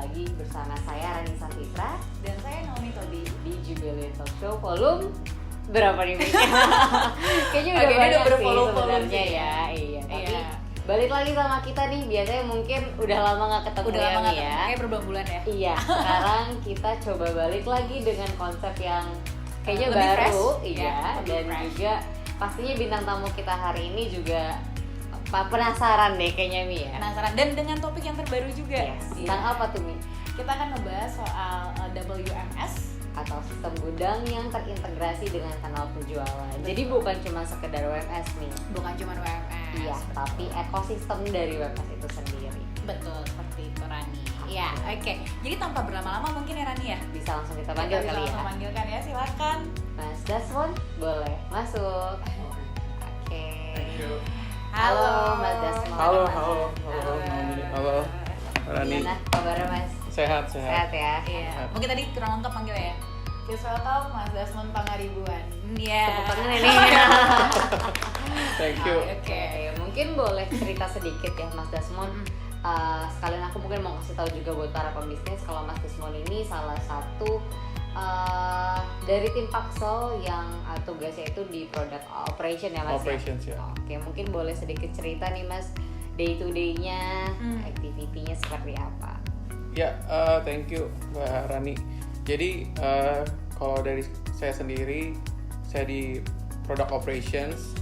lagi bersama saya Rani Safitra dan saya Naomi Tobi di Jubilee Talk Show volume berapa nih? Kayaknya udah Oke, banyak udah sih bervolume sebenarnya sih. ya. Iya, tapi Iya. balik lagi sama kita nih. Biasanya mungkin udah lama gak ketemu Udah lama nggak ya. ketemu, kayak berbulan-bulan ya. Iya, sekarang kita coba balik lagi dengan konsep yang kayaknya Lebih baru, fresh. iya, Ya, lebih dan fresh. juga pastinya bintang tamu kita hari ini juga penasaran deh kayaknya Mi ya. Penasaran dan dengan topik yang terbaru juga. Yes. Iya. Tentang apa tuh Mi? Kita akan ngebahas soal WMS. Atau sistem gudang yang terintegrasi dengan kanal penjualan. Jadi bukan cuma sekedar WMS nih. Bukan cuma WMS. Iya, tapi ekosistem dari WMS itu sendiri. Betul, seperti itu Rani. Iya, oke. Jadi tanpa berlama-lama mungkin ya Rani ya. Bisa langsung kita panggil Kita kali bisa ya. langsung panggilkan ya, silakan. Mas Dasmon, boleh masuk. Oke. Thank you. Halo, Mas Dasmon. Halo, Mas. halo, halo, Naomi. Halo, Rani. Gimana kabarnya Mas? Sehat, Sehat sehat. ya? Iya. Mungkin tadi kurang lengkap panggil ya. Please welcome Mas Dasmon Pangaribuan. Iya. Tepuk tangan ini. Thank you. Oke, mungkin boleh cerita sedikit ya Mas Dasmon. Sekalian aku mungkin mau kasih tahu juga buat para pembisnis kalau Mas Dasmon ini salah satu dari tim Paxel yang tugasnya itu di product operation ya Mas. Operations ya. Oke, mungkin boleh sedikit cerita nih Mas, day to day-nya, activity-nya seperti apa? Ya, thank you Mbak Rani. Jadi kalau dari saya sendiri, saya di product operations.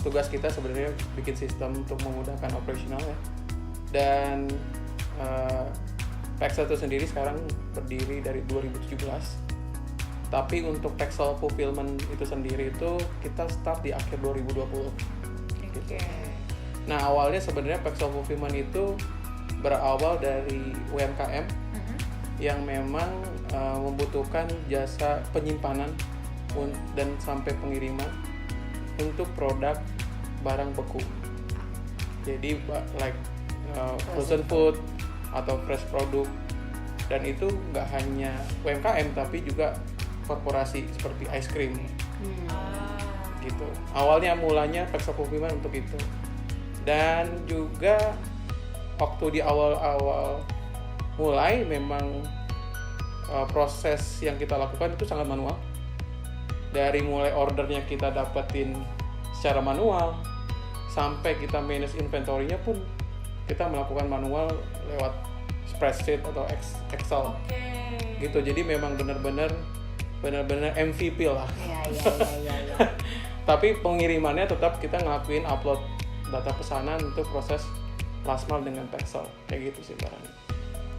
Tugas kita sebenarnya bikin sistem untuk memudahkan operasional ya. Dan Paxel itu sendiri sekarang berdiri dari 2017. Tapi untuk Paxel fulfillment itu sendiri itu kita start di akhir 2020. Gitu. Nah awalnya sebenarnya Paxel fulfillment itu berawal dari UMKM yang memang membutuhkan jasa penyimpanan dan sampai pengiriman untuk produk barang beku. Jadi like frozen food atau fresh produk, dan itu nggak hanya UMKM tapi juga korporasi seperti ice cream gitu. Awalnya mulanya Paxel fulfillment untuk itu, dan juga waktu di awal-awal mulai memang proses yang kita lakukan itu sangat manual. Dari mulai ordernya kita dapetin secara manual sampai kita manage inventory-nya pun kita melakukan manual lewat spreadsheet atau Excel. Gitu. Jadi memang benar-benar MVP lah. Iya. Tapi pengirimannya tetap kita ngelakuin upload data pesanan untuk proses last mile dengan Paxel. Kayak gitu sih barangnya.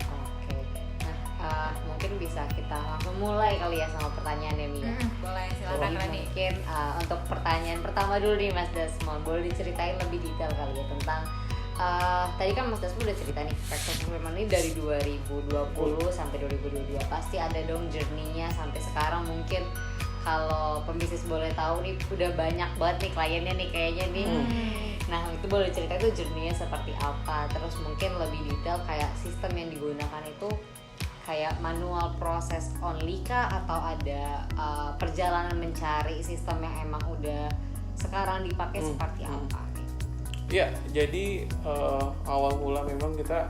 Oke. Nah, mungkin bisa kita langsung mulai kali ya sama pertanyaannya Mia. Boleh, silakan Jadi Rani. mungkin untuk pertanyaan pertama dulu nih Mas Dasmon, boleh diceritain lebih detail kali ya tentang tadi kan Mas Dasmon udah cerita nih Paxel fulfillment ini dari 2020 sampai 2022, pasti ada dong journey-nya sampai sekarang. Mungkin kalau pembisnis boleh tahu nih udah banyak banget nih kliennya nih kayaknya nih. Nah itu boleh cerita itu journey-nya seperti apa, terus mungkin lebih detail kayak sistem yang digunakan itu kayak manual proses only kah atau ada perjalanan mencari sistem yang emang udah sekarang dipakai seperti apa? Ya, jadi awal mula memang kita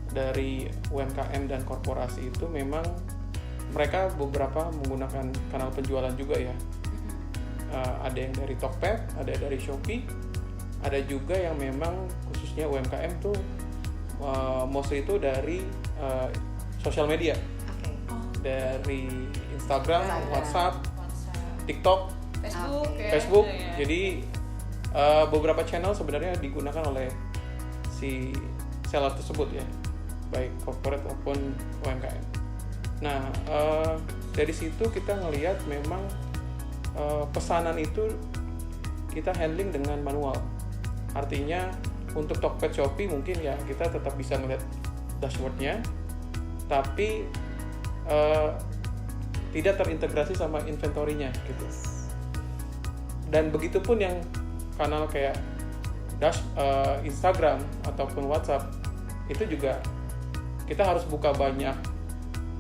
dari UMKM dan korporasi itu memang mereka beberapa menggunakan kanal penjualan juga ya. Ada yang dari Tokped, ada dari Shopee, ada juga yang memang khususnya UMKM tuh mostly itu dari sosial media, dari Instagram, WhatsApp, TikTok, Facebook. gitu ya. Jadi beberapa channel sebenarnya digunakan oleh si seller tersebut ya, baik corporate maupun UMKM. Nah dari situ kita ngelihat memang pesanan itu kita handling dengan manual. Artinya untuk Tokped, Shopee mungkin ya kita tetap bisa ngelihat dashboardnya, tapi tidak terintegrasi sama inventory-nya gitu. Dan begitupun yang kanal kayak Instagram ataupun WhatsApp, itu juga kita harus buka banyak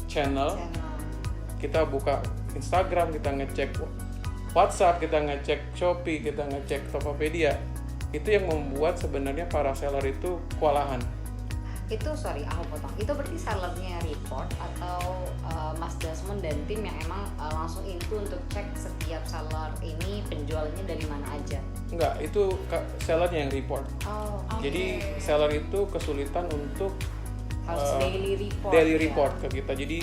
channel. Kita buka Instagram, kita ngecek WhatsApp, kita ngecek Shopee, kita ngecek Tokopedia. Itu yang membuat sebenarnya para seller itu kewalahan. Itu sorry aku potong, itu berarti sellernya dan tim yang emang langsung into untuk cek setiap seller ini penjualannya dari mana aja? Enggak, itu sellernya yang report. Oh, Jadi seller itu kesulitan untuk harus daily report ke kita. Jadi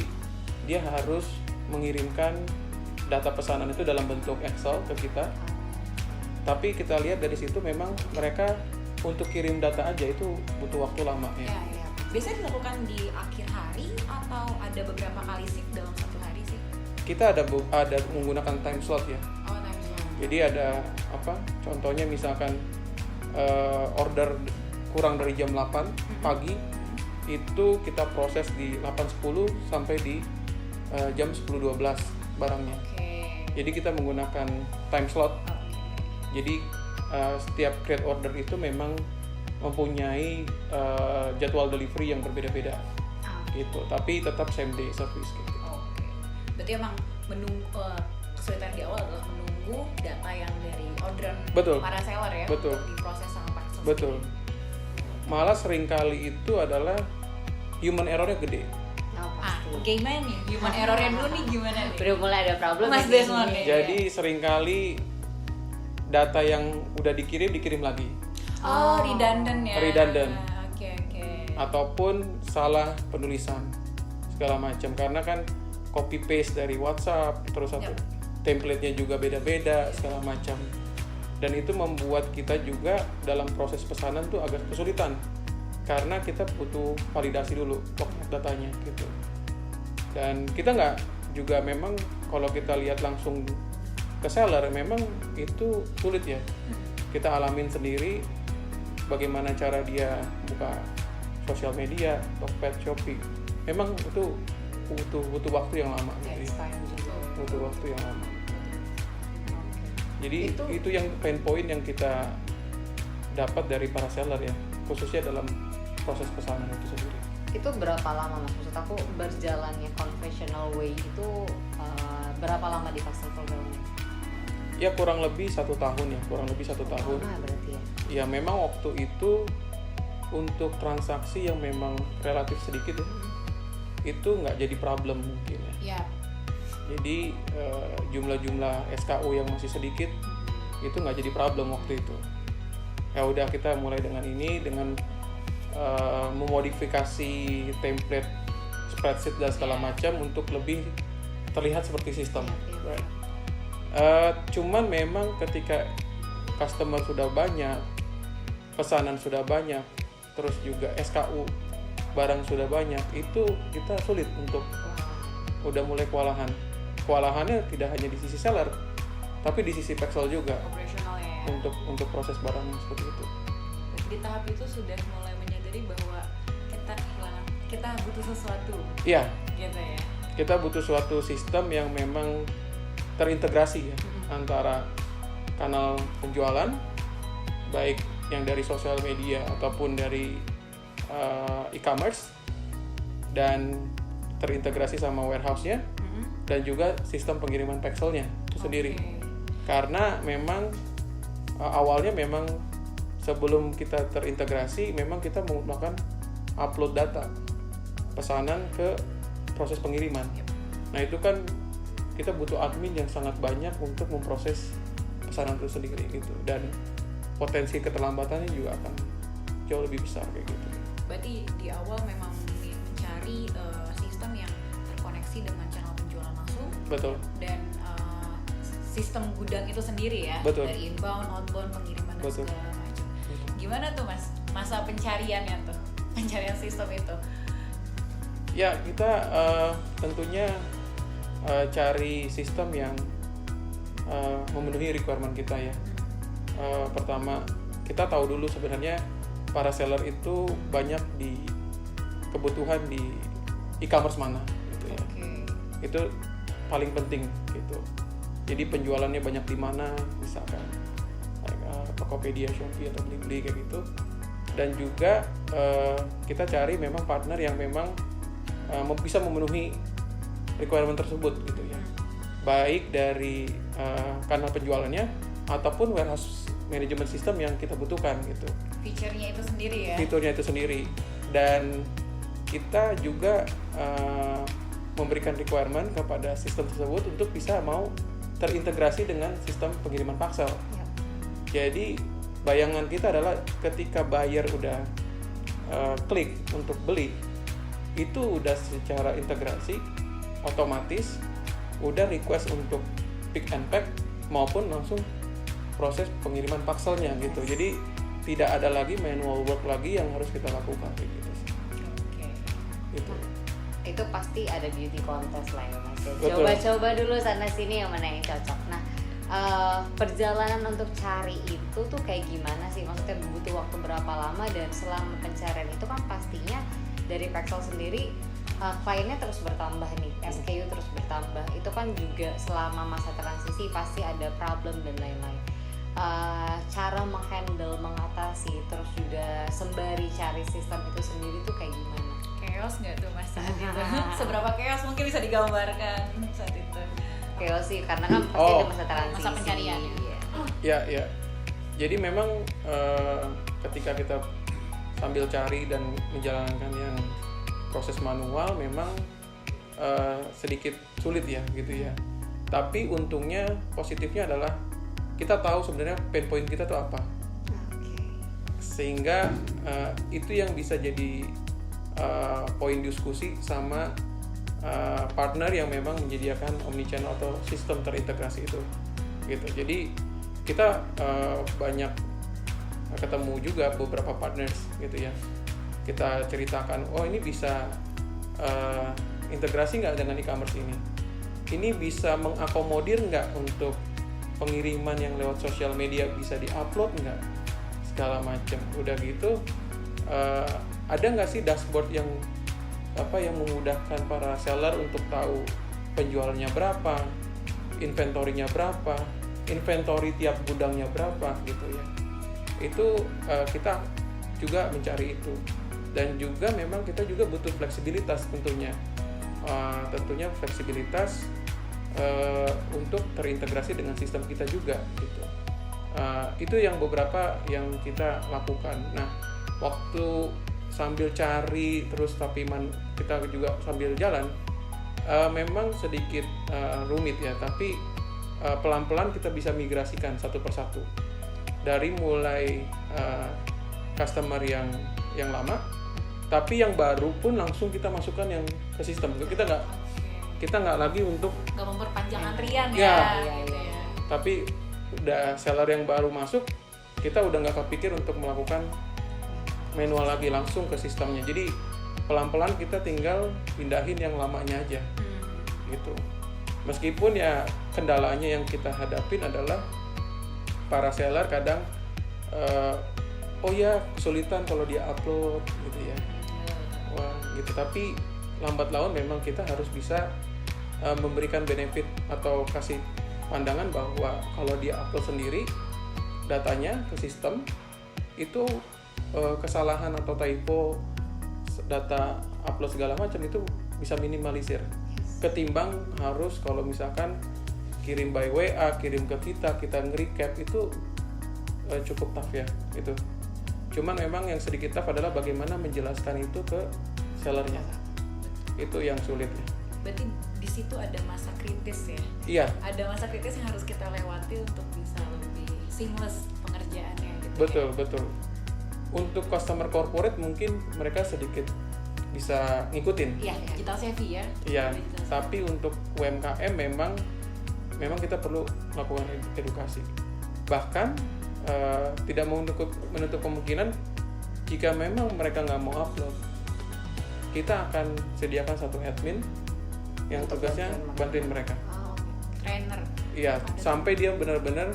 dia harus mengirimkan data pesanan itu dalam bentuk Excel ke kita. Tapi kita lihat dari situ memang mereka untuk kirim data aja itu butuh waktu lama ya. Ya. Biasanya dilakukan di akhir hari atau ada beberapa kali shift dalam satu hari sih? Kita ada menggunakan time slot ya. Oh, time slot. Jadi ada contohnya misalkan order kurang dari jam 8 pagi itu kita proses di 8.10 sampai di jam 10.12 barangnya. Jadi kita menggunakan time slot. Jadi setiap create order itu memang mempunyai jadwal delivery yang berbeda-beda gitu, tapi tetap same day service gitu. Berarti emang kesulitan di awal adalah menunggu data yang dari orderan para seller ya. Betul. Untuk diproses sama Paxos. Betul. Malah seringkali itu adalah human errornya gede. Gimana nih? Human errornya dulu nih gimana nih? Udah mulai ada problem Mas Desmond nih. Jadi seringkali data yang udah dikirim lagi. Redundant ya. Redundant. Oke. Ataupun salah penulisan segala macam, karena kan copy paste dari WhatsApp terus template-nya juga beda-beda segala macam. Dan itu membuat kita juga dalam proses pesanan tuh agak kesulitan karena kita butuh validasi dulu datanya gitu. Dan kita nggak juga memang kalau kita lihat langsung ke seller memang itu sulit ya. Kita alamin sendiri bagaimana cara dia buka sosial media, Tokped, Shopee. Memang itu butuh waktu yang lama gitu. Butuh waktu yang lama. Jadi itu yang pain point yang kita dapat dari para seller ya, khususnya dalam proses pesanan itu sendiri. Itu berapa lama Mas? Maksud aku berjalannya conventional way itu berapa lama di Paxos Fulfillment? Ya kurang lebih 1 tahun ya, tahun. Berarti ya? Ya memang waktu itu untuk transaksi yang memang relatif sedikit ya, itu nggak jadi problem mungkin ya. Jadi jumlah SKU yang masih sedikit itu nggak jadi problem waktu itu. Ya udah kita mulai dengan ini dengan memodifikasi template spreadsheet dan segala macam untuk lebih terlihat seperti sistem. Right. Cuman memang ketika customer sudah banyak, pesanan sudah banyak, terus juga SKU barang sudah banyak, itu kita sulit untuk udah mulai kewalahan. Kewalahannya tidak hanya di sisi seller, tapi di sisi Paxos juga. Operasional ya. Untuk proses barang seperti itu. Di tahap itu sudah mulai menyadari bahwa kita butuh sesuatu. Iya. Gitu ya. Kita butuh suatu sistem yang memang terintegrasi ya, antara kanal penjualan baik yang dari sosial media ataupun dari e-commerce, dan terintegrasi sama warehouse-nya, dan juga sistem pengiriman Paxos-nya itu sendiri. Karena memang awalnya memang sebelum kita terintegrasi memang kita menggunakan upload data pesanan ke proses pengiriman. Nah itu kan kita butuh admin yang sangat banyak untuk memproses pesanan itu sendiri gitu, dan potensi keterlambatannya juga akan jauh lebih besar kayak gitu. Berarti di awal memang mencari sistem yang terkoneksi dengan channel penjualan langsung. Betul. Dan sistem gudang itu sendiri ya. Betul. Dari inbound, outbound, pengiriman dan segala macam. Gimana tuh Mas masa pencariannya tuh? Pencarian sistem itu? Ya kita tentunya cari sistem yang memenuhi requirement kita ya. Pertama kita tahu dulu sebenarnya para seller itu banyak di kebutuhan di e-commerce mana gitu ya. Itu paling penting gitu. Jadi penjualannya banyak di mana, misalkan Tokopedia, Shopee atau Blibli kayak gitu. Dan juga kita cari memang partner yang memang bisa memenuhi requirement tersebut gitu ya. Baik dari kanal penjualannya ataupun warehouse management system yang kita butuhkan gitu. Fiturnya itu sendiri ya. Fiturnya itu sendiri. Dan kita juga memberikan requirement kepada sistem tersebut untuk bisa mau terintegrasi dengan sistem pengiriman parcel. Jadi bayangan kita adalah ketika buyer udah klik untuk beli, itu udah secara integrasi otomatis udah request untuk pick and pack maupun langsung proses pengiriman parcelnya gitu. Jadi tidak ada lagi manual work lagi yang harus kita lakukan gitu. Gitu. Itu pasti ada beauty contest lah ya Mas ya. Betul. Coba-coba dulu sana sini yang mana yang cocok. Nah, perjalanan untuk cari itu tuh kayak gimana sih? Maksudnya butuh waktu berapa lama, dan selama pencarian itu kan pastinya dari Pexel sendiri kliennya terus bertambah nih, SKU terus bertambah. Itu kan juga selama masa transisi pasti ada problem dan lain-lain. Cara menghandle, mengatasi, terus juga sembari cari sistem itu sendiri tuh kayak gimana? Chaos nggak tuh Mas saat itu? Seberapa chaos mungkin bisa digambarkan saat itu? Chaos sih, karena kan pasti ada masa transisi. Masa pencarian. Ya. Jadi memang ketika kita sambil cari dan menjalankan yang proses manual memang sedikit sulit ya gitu ya. Tapi untungnya positifnya adalah kita tahu sebenarnya pain point kita tuh apa. Sehingga itu yang bisa jadi poin diskusi sama partner yang memang menyediakan omnichannel atau sistem terintegrasi itu gitu. Jadi kita banyak ketemu juga beberapa partners gitu ya. Kita ceritakan, oh ini bisa integrasi nggak dengan e-commerce ini bisa mengakomodir nggak untuk pengiriman yang lewat sosial media, bisa diupload nggak, segala macam. Udah gitu ada nggak sih dashboard yang memudahkan para seller untuk tahu penjualannya berapa, inventory-nya berapa, inventory tiap gudangnya berapa gitu ya. Itu kita juga mencari itu. Dan juga memang kita juga butuh fleksibilitas tentunya. Tentunya fleksibilitas untuk terintegrasi dengan sistem kita juga gitu. Itu yang beberapa yang kita lakukan. Nah, waktu sambil cari terus tapi kita juga sambil jalan memang sedikit rumit ya, tapi pelan-pelan kita bisa migrasikan satu persatu. Dari mulai customer yang lama, tapi yang baru pun langsung kita masukkan yang ke sistem. Kita nggak lagi untuk nggak memperpanjang antrian ya. Gitu ya. Tapi udah seller yang baru masuk, kita udah nggak kepikir untuk melakukan manual lagi, langsung ke sistemnya. Jadi pelan-pelan kita tinggal pindahin yang lamanya aja gitu. Meskipun ya kendalanya yang kita hadapin adalah para seller kadang kesulitan kalau dia upload gitu ya. Wah gitu. Tapi lambat laun memang kita harus bisa memberikan benefit atau kasih pandangan bahwa kalau dia upload sendiri datanya ke sistem itu kesalahan atau typo data upload segala macam itu bisa minimalisir. Ketimbang harus kalau misalkan kirim by WA, kirim ke kita nge-recap itu cukup tough ya itu. Cuman memang yang sedikit tough adalah bagaimana menjelaskan itu ke sellernya. Itu yang sulit ya. Berarti di situ ada masa kritis ya? Iya. Ada masa kritis yang harus kita lewati untuk bisa lebih seamless pengerjaannya gitu. Betul. Untuk customer corporate mungkin mereka sedikit bisa ngikutin. Iya, digital savvy ya. Iya. Tapi untuk UMKM memang kita perlu melakukan edukasi. Bahkan tidak menutup kemungkinan jika memang mereka nggak mau upload, kita akan sediakan satu admin yang tugasnya bantuin mereka. Trainer. Iya, sampai dia benar-benar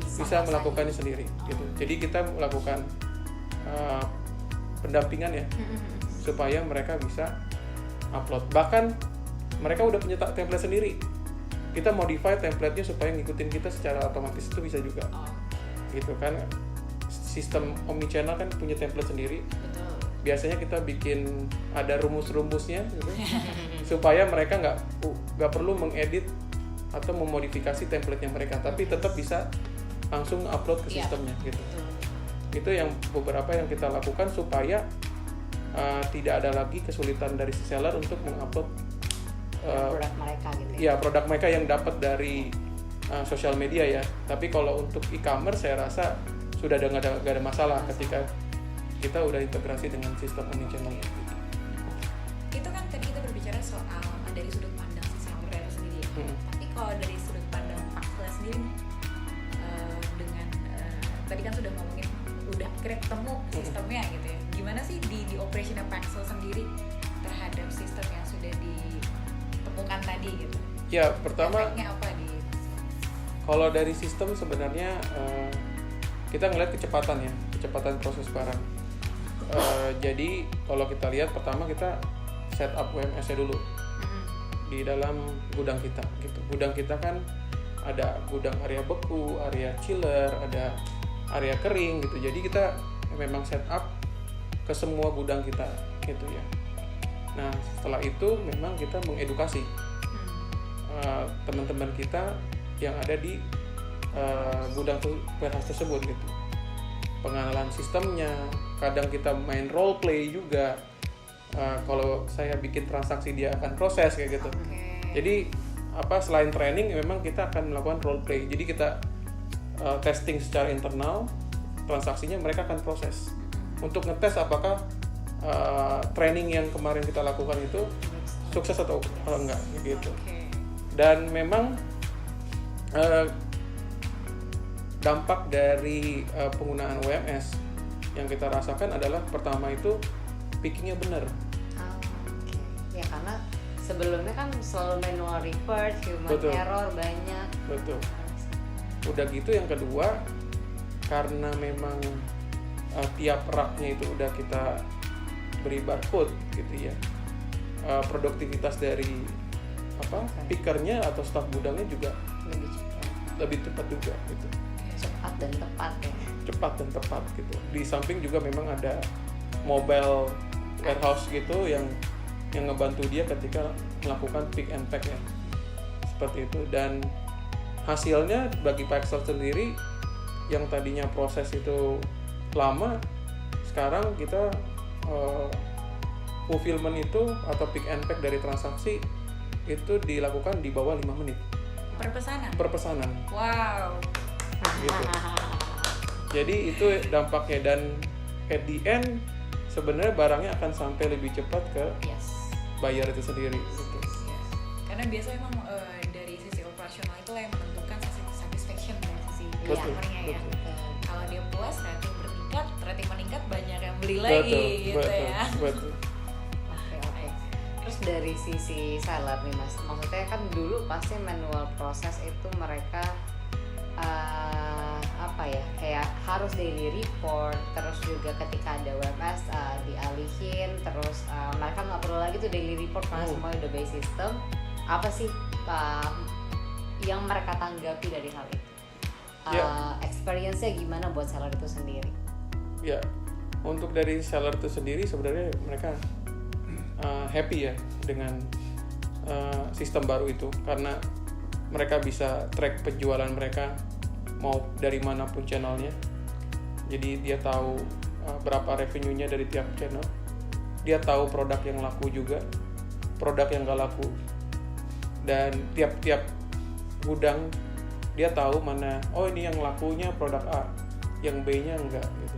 bisa melakukannya sendiri gitu. Jadi kita melakukan pendampingan ya supaya mereka bisa upload. Bahkan mereka udah punya template sendiri. Kita modify template-nya supaya ngikutin kita secara otomatis, itu bisa juga. Gitu kan. Sistem omnichannel kan punya template sendiri. Betul. Biasanya kita bikin ada rumus-rumusnya gitu, supaya mereka nggak perlu mengedit atau memodifikasi template-nya mereka, tapi tetap bisa langsung upload ke sistemnya gitu. Itu yang beberapa yang kita lakukan supaya tidak ada lagi kesulitan dari seller untuk mengupload produk mereka gitu ya. Iya, produk mereka yang dapat dari sosial media ya. Tapi kalau untuk e-commerce saya rasa sudah nggak ada masalah ketika kita udah integrasi dengan sistem omnichannel. Itu kan tadi kita berbicara soal dari sudut pandang si seller sendiri. Tapi kalau dari sudut pandang Paxel sendiri dengan tadi kan sudah ngomongin udah akhirnya ketemu sistemnya gitu ya. Gimana sih di operationnya Paxel sendiri terhadap sistem yang sudah ditemukan tadi gitu? Ya, pertama efeknya apa di? Kalau dari sistem sebenarnya kita ngeliat kecepatan proses barang. Jadi kalau kita lihat pertama kita setup WMS-nya dulu di dalam gudang kita gitu. Gudang kita kan ada gudang area beku, area chiller, ada area kering gitu. Jadi kita memang setup ke semua gudang kita gitu ya. Nah setelah itu memang kita mengedukasi teman-teman kita yang ada di gudang warehouse tersebut gitu. Pengenalan sistemnya, kadang kita main role play juga. Kalau saya bikin transaksi dia akan proses kayak gitu. Jadi selain training memang kita akan melakukan role play. Jadi kita testing secara internal, transaksinya mereka akan proses. Untuk ngetes apakah training yang kemarin kita lakukan itu sukses atau enggak gitu. Dan memang dampak dari penggunaan WMS yang kita rasakan adalah pertama itu pickingnya benar. Ya karena sebelumnya kan selalu manual report, human error banyak. Betul. Udah gitu yang kedua karena memang tiap raknya itu udah kita beri barcode gitu ya. Produktivitas dari pickernya atau staf gudangnya juga lebih cepat juga gitu. Cepat dan tepat ya. Cepat dan tepat gitu. Di samping juga memang ada mobile warehouse gitu yang ngebantu dia ketika melakukan pick and pack ya. Seperti itu. Dan hasilnya bagi Paxel sendiri yang tadinya proses itu lama, sekarang kita fulfillment itu atau pick and pack dari transaksi itu dilakukan di bawah 5 menit. Per pesanan. Wow. Gitu. Jadi itu dampaknya, dan at the end sebenarnya barangnya akan sampai lebih cepat ke buyer itu sendiri gitu. Karena biasanya emang dari sisi operasional itu yang menentukan satisfaction dari sisi customer-nya ya. Kalau dia puas, rating meningkat, banyak yang beli lagi gitu ya. Betul. Oke. Terus dari sisi seller nih Mas, maksudnya kan dulu pasti manual proses itu mereka kayak harus daily report, terus juga ketika ada WMS dialihin, terus mereka nggak perlu lagi tuh daily report karena semuanya udah by system. Apa sih yang mereka tanggapi dari hal itu? Experience-nya gimana buat seller itu sendiri? Ya, untuk dari seller itu sendiri sebenarnya mereka happy ya dengan sistem baru itu, karena mereka bisa track penjualan mereka mau dari manapun channelnya. Jadi dia tahu berapa revenue-nya dari tiap channel. Dia tahu produk yang laku juga, produk yang gak laku. Dan tiap gudang dia tahu mana, ini yang lakunya produk A, yang B-nya enggak gitu.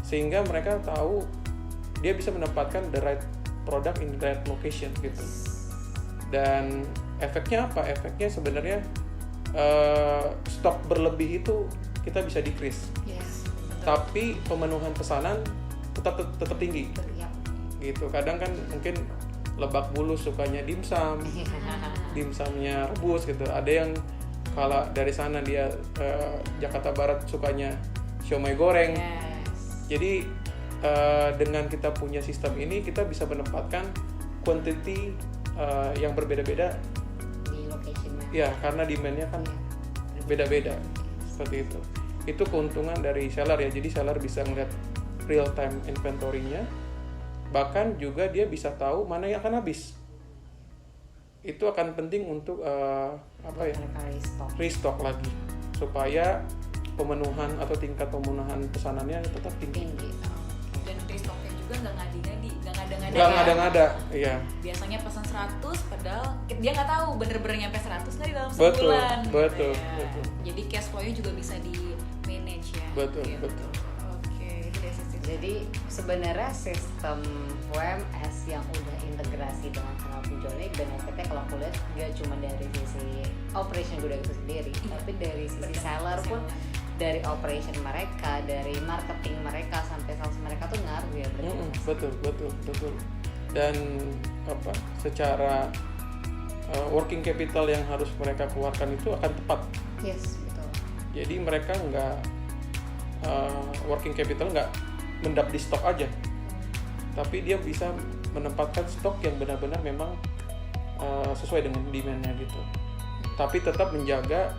Sehingga mereka tahu dia bisa menempatkan the right product in the right location gitu. Dan efeknya apa? Efeknya sebenarnya stok berlebih itu kita bisa decrease. Tapi pemenuhan pesanan tetap tinggi. Gitu. Kadang kan mungkin Lebak Bulus sukanya dimsum, dimsumnya rebus gitu. Ada yang kalau dari sana dia Jakarta Barat sukanya siomay goreng. Jadi dengan kita punya sistem ini kita bisa menempatkan quantity yang berbeda-beda di location-nya. Ya, karena demand-nya kan beda-beda seperti itu. Itu keuntungan dari seller ya. Jadi seller bisa ngeliat real time inventory-nya. Bahkan juga dia bisa tahu mana yang akan habis. Itu akan penting untuk restock lagi supaya pemenuhan atau tingkat pemenuhan pesanannya tetap tinggi. Dan restocknya juga nggak ngadi-ngadi, nggak ngada-ngada ngada-ngada. Nggak kan? ngada-ngada, iya. Biasanya pesan 100 padahal dia nggak tahu bener-bener nyampe 100 nggak di dalam Betul, sebulan. betul, gitu ya. betul. Jadi cash flow-nya juga bisa di manage ya. Betul, gitu. betul. Oke, itu dari sisi. Jadi sebenarnya sistem WMS yang udah integrasi dengan kanal penjualnya benefitnya kalau aku lihat gak cuma dari sisi operation Gudang itu sendiri, tapi dari sisi seller pun, dari operation mereka, dari marketing mereka sampai sales mereka tuh ngaruh ya berarti. Betul. Dan secara working capital yang harus mereka keluarkan itu akan tepat. Yes, betul. Jadi mereka nggak working capital nggak mendap di stok aja, tapi dia bisa menempatkan stok yang benar-benar memang sesuai dengan demand-nya gitu. Tapi tetap menjaga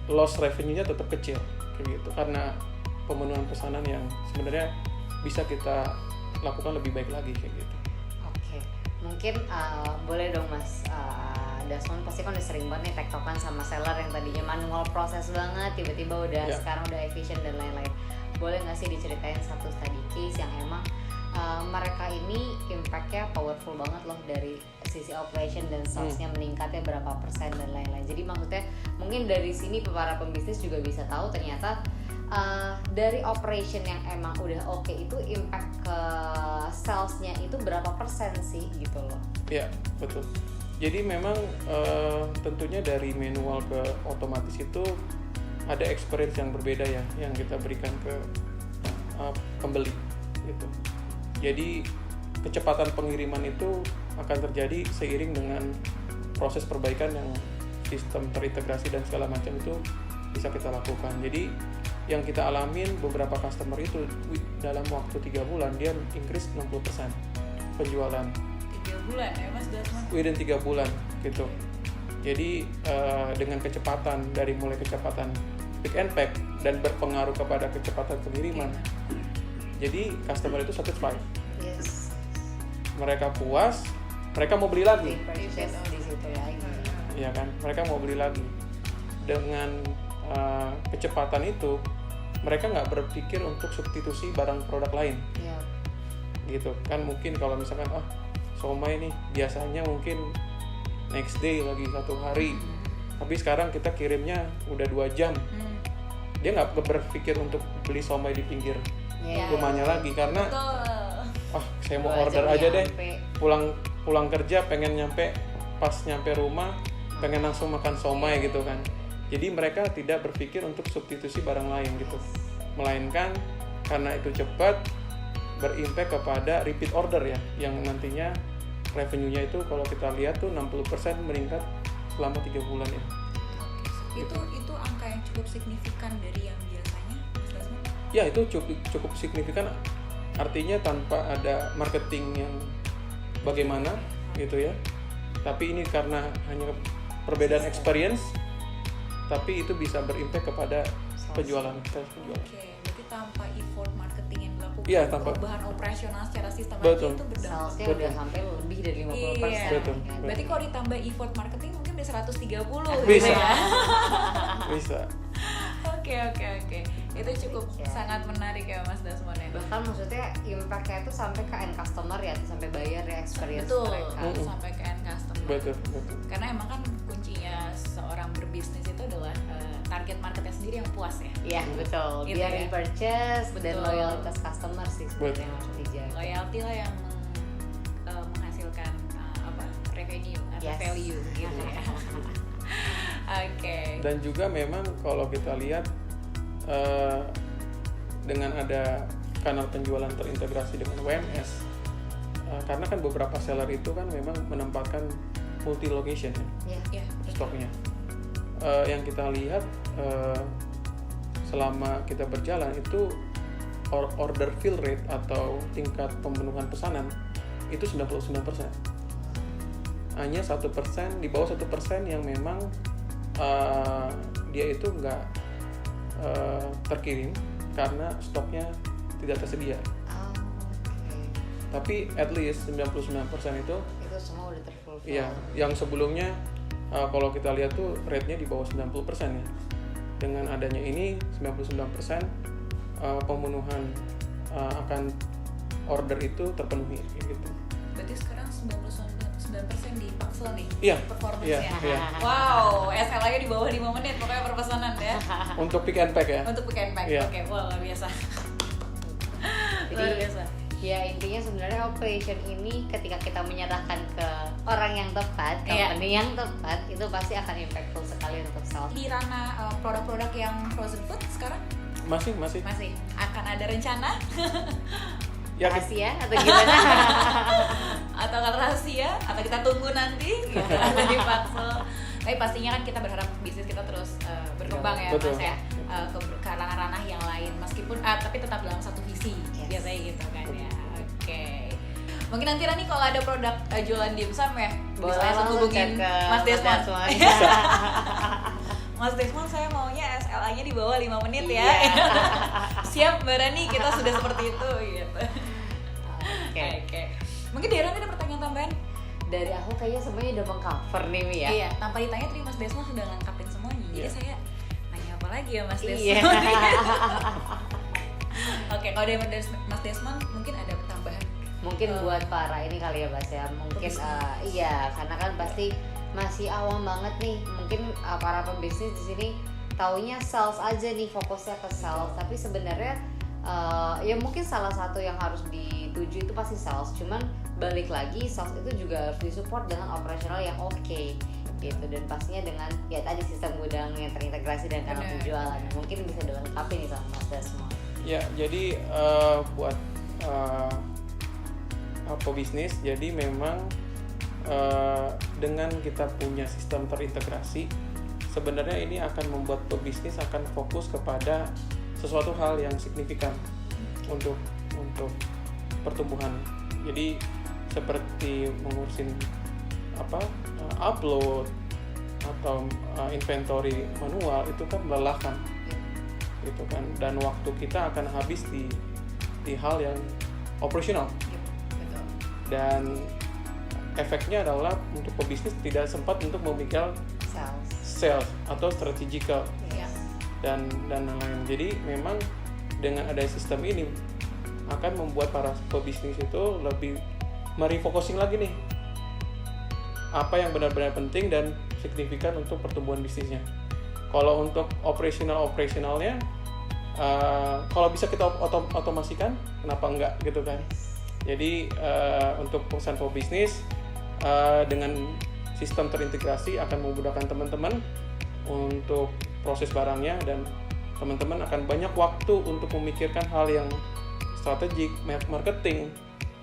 loss revenue-nya tetap kecil kayak gitu, karena pemenuhan pesanan yang sebenarnya bisa kita lakukan lebih baik lagi kayak gitu. Oke, mungkin boleh dong Mas Dasmond, pasti kan udah sering banget nih tektokan sama seller yang tadinya manual proses banget, tiba-tiba udah sekarang udah efisien dan lain-lain. Boleh nggak sih diceritain satu study case yang emang mereka ini impact-nya powerful banget loh, dari sisi operation dan sales-nya meningkatnya berapa persen dan lain-lain. Jadi maksudnya mungkin dari sini para pembisnis juga bisa tahu ternyata dari operation yang emang udah oke itu impact ke sales-nya itu berapa persen sih gitu loh. Iya, betul. Jadi memang tentunya dari manual ke otomatis itu ada experience yang berbeda ya yang kita berikan ke pembeli gitu. Jadi kecepatan pengiriman itu akan terjadi seiring dengan proses perbaikan yang sistem terintegrasi dan segala macam itu bisa kita lakukan. Jadi yang kita alamin beberapa customer itu dalam waktu 3 bulan dia increase 60% penjualan. 3 bulan ya Mas Dasmond? Within 3 bulan gitu. Jadi dengan kecepatan, dari mulai kecepatan pick and pack dan berpengaruh kepada kecepatan pengiriman. Jadi customer itu satisfied. Yes. Mereka puas, mereka mau beli lagi. Purchase di situ lagi. Iya kan? Mereka mau beli lagi. Dengan kecepatan itu, mereka nggak berpikir untuk substitusi barang produk lain. Iya. Gitu kan, mungkin kalau misalkan somai nih biasanya mungkin next day lagi 1 hari, tapi sekarang kita kirimnya udah 2 jam. Dia nggak berpikir untuk beli somai di pinggir rumahnya lagi, karena saya mau order aja deh, pulang kerja pengen pas nyampe rumah pengen langsung makan somai gitu kan. Jadi mereka tidak berpikir untuk substitusi barang lain gitu, melainkan karena itu cepat berimpact kepada repeat order ya, yang nantinya revenue-nya itu kalau kita lihat tuh 60% meningkat selama 3 bulan ya. Itu angka yang cukup signifikan dari yang biasanya Mas Dasmond? Ya, itu cukup signifikan, artinya tanpa ada marketing yang bagaimana gitu ya. Tapi ini karena hanya perbedaan experience, tapi itu bisa berimpact kepada penjualan. Oke, berarti tanpa effort marketing yang dilakukan, Iya, tanpa perubahan operasional secara sistematis Betul. itu berdampak. Salesnya udah sampai lebih dari 50%. Iya. Betul. Berarti kalau ditambah effort marketing mungkin bisa 130 Bisa. gitu ya. bisa. Oke. Itu cukup sangat menarik ya Mas Dasmond ya. Bahkan maksudnya impact-nya itu sampai ke end customer ya, sampai bayar ya, experience Betul, mereka. sampai ke end customer. Betul. Karena emang kan kuncinya seorang berbisnis itu adalah target marketnya sendiri yang puas ya. Iya, betul. Gitu Biar ya. repurchase dan Betul. loyalitas customer sih sebenarnya yang harus dijaga. Loyalty lah yang menghasilkan revenue atau Yes. value gitu ya. Oke. Dan juga memang kalau kita lihat dengan ada kanal penjualan terintegrasi dengan WMS, karena kan beberapa seller itu kan memang menempatkan multi location ya, Iya. stoknya. Yang kita lihat selama kita berjalan itu order fill rate atau tingkat pemenuhan pesanan itu 99%. Hanya 1%, di bawah 1% yang memang dia itu nggak terkirim karena stoknya tidak tersedia. Oke. Tapi at least 99% itu semua udah terfulfill. iya, yang sebelumnya kalau kita lihat tuh rate-nya di bawah 90% ya. Dengan adanya ini 99% pemenuhan akan order itu terpenuhi gitu. Berarti sekarang 99% di Paxel nih Iya. performance-nya. Iya. Wow, SLA-nya di bawah 5 menit pokoknya per pesanan ya. Untuk pick and pack ya. Untuk pick and pack. Iya. Oke, wah luar biasa. Jadi Luar biasa. ya intinya sebenarnya operation ini ketika kita menyerahkan ke orang yang tepat, company yang tepat, itu pasti akan impactful sekali untuk sales. Di ranah produk-produk yang frozen food sekarang Masih. masih akan ada rencana Ya, Rahasia atau gimana? atau nggak rahasia atau kita tunggu nanti gitu ada di Paxel. Tapi pastinya kan kita berharap bisnis kita terus berkembang ya Betul. Mas ya, ke ranah-ranah yang lain meskipun tapi tetap dalam satu visi. Yes. Biasanya gitu kan ya. Oke. Mungkin nanti Rani kalau ada produk jualan dimsum ya Boleh bisa langsung langsung hubungin cek ke Mas Desmond. Desmond. Mas Desmond, saya maunya SLA-nya di bawah 5 menit ya. Iya. Siap Mbak Rani, kita sudah seperti itu gitu. Oke. Mungkin dari Rani ada pertanyaan tambahan? Dari aku kayaknya semuanya udah mengcover nih Mi ya. Iya, tanpa ditanya tadi Mas Desmond sudah lengkapin semuanya. Jadi Iya. saya nanya apa lagi ya Mas Iya. Desmond? Oke, kalau dari Mas Desmond mungkin ada tambahan. Mungkin buat para ini kali ya Bas ya. Mungkin Pebisnis. iya, karena kan pasti masih awam banget nih. Mungkin para pebisnis di sini taunya sales aja nih, fokusnya ke sales. Tapi sebenarnya ya mungkin salah satu yang harus dituju itu pasti sales. Cuman balik lagi sales itu juga harus disupport dengan operasional yang oke gitu, dan pastinya dengan ya tadi sistem gudang yang terintegrasi dan kanal Bener. penjualan. Mungkin bisa dilengkapi nih sama Mas Desmond. Ya, jadi buat pebisnis, jadi memang dengan kita punya sistem terintegrasi, sebenarnya ini akan membuat pebisnis akan fokus kepada sesuatu hal yang signifikan untuk pertumbuhan. Jadi seperti mengurusin upload atau inventory manual itu kan melelahkan gitu kan, dan waktu kita akan habis di hal yang operasional. Betul. Dan efeknya adalah untuk pebisnis tidak sempat untuk memikirkan sales atau strategical Iya. dan lain-lain. Jadi memang dengan ada sistem ini akan membuat para pebisnis itu lebih merefocusing lagi nih apa yang benar-benar penting dan signifikan untuk pertumbuhan bisnisnya. Kalau untuk operasionalnya, kalau bisa kita otomasikan, kenapa enggak gitu kan? Jadi untuk perusahaan pebisnis dengan sistem terintegrasi akan memudahkan teman-teman untuk proses barangnya, dan teman-teman akan banyak waktu untuk memikirkan hal yang strategik, marketing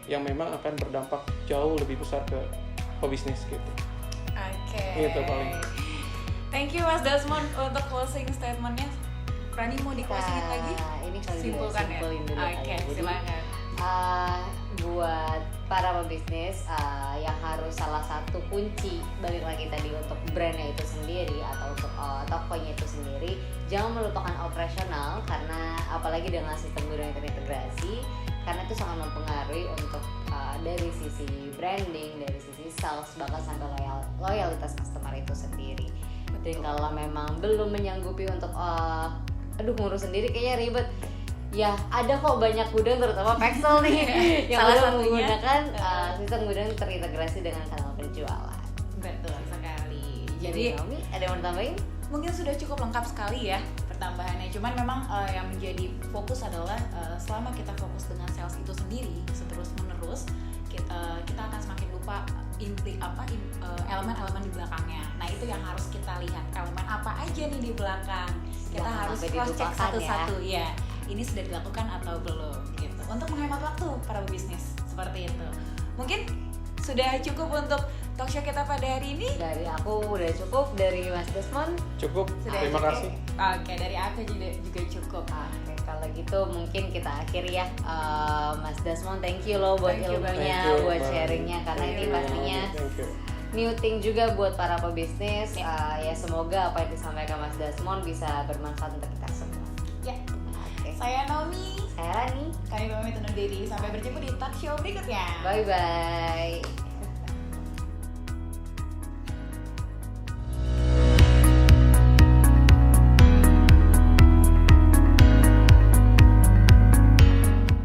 yang memang akan berdampak jauh lebih besar ke pebisnis gitu. Oke. Itu paling. Thank you Mas Desmond untuk closing statementnya. Rani mau di closingin lagi? Ini kali Simpulkan ya. simpulin dulu Oke, kali. Jadi, silakan. buat para pebisnis yang harus salah satu kunci, balik lagi tadi untuk brandnya itu sendiri atau untuk tokonya itu sendiri, jangan melupakan operasional, karena apalagi dengan sistem gudang yang terintegrasi, karena itu sangat mempengaruhi untuk dari sisi branding, dari sisi sales, bahkan sampai loyalitas customer itu sendiri. Dan kalau memang belum menyanggupi untuk ngurus sendiri kayaknya ribet, ya ada kok banyak gudang terutama Paxel nih yang Salah udah satunya, menggunakan sistem gudang terintegrasi dengan kanal penjualan. Betul sekali. Jadi Jadi Naomi ada yang mau tambahin? mungkin sudah cukup lengkap sekali ya pertambahannya. Cuman memang yang menjadi fokus adalah selama kita fokus dengan sales itu sendiri terus menerus, kita akan semakin lupa elemen-elemen di belakangnya. Nah itu yang harus kita lihat, elemen apa aja nih di belakang. Kita Jangan harus sampai cross check dilupakan satu-satu ya. Ini sudah dilakukan atau belum gitu. Untuk menghemat waktu para bisnis seperti itu. Mungkin sudah cukup untuk talk show kita pada hari ini. Dari aku udah cukup, dari Mas Desmond Cukup. Sudah Terima cukup. kasih. Oke, dari aku juga cukup. Oke, kalau gitu mungkin kita akhiri ya. Mas Desmond, thank you loh buat Thank you ilmunya, banget. buat Thank you sharingnya, karena ini pastinya Thank you. new thing juga buat para pebisnis. Ya semoga apa yang disampaikan Mas Desmond bisa bermanfaat untuk kita semua. Ya, Oke, saya Naomi. saya Rani. Kami pamit undur diri. Sampai berjumpa di talk show berikutnya. Bye bye.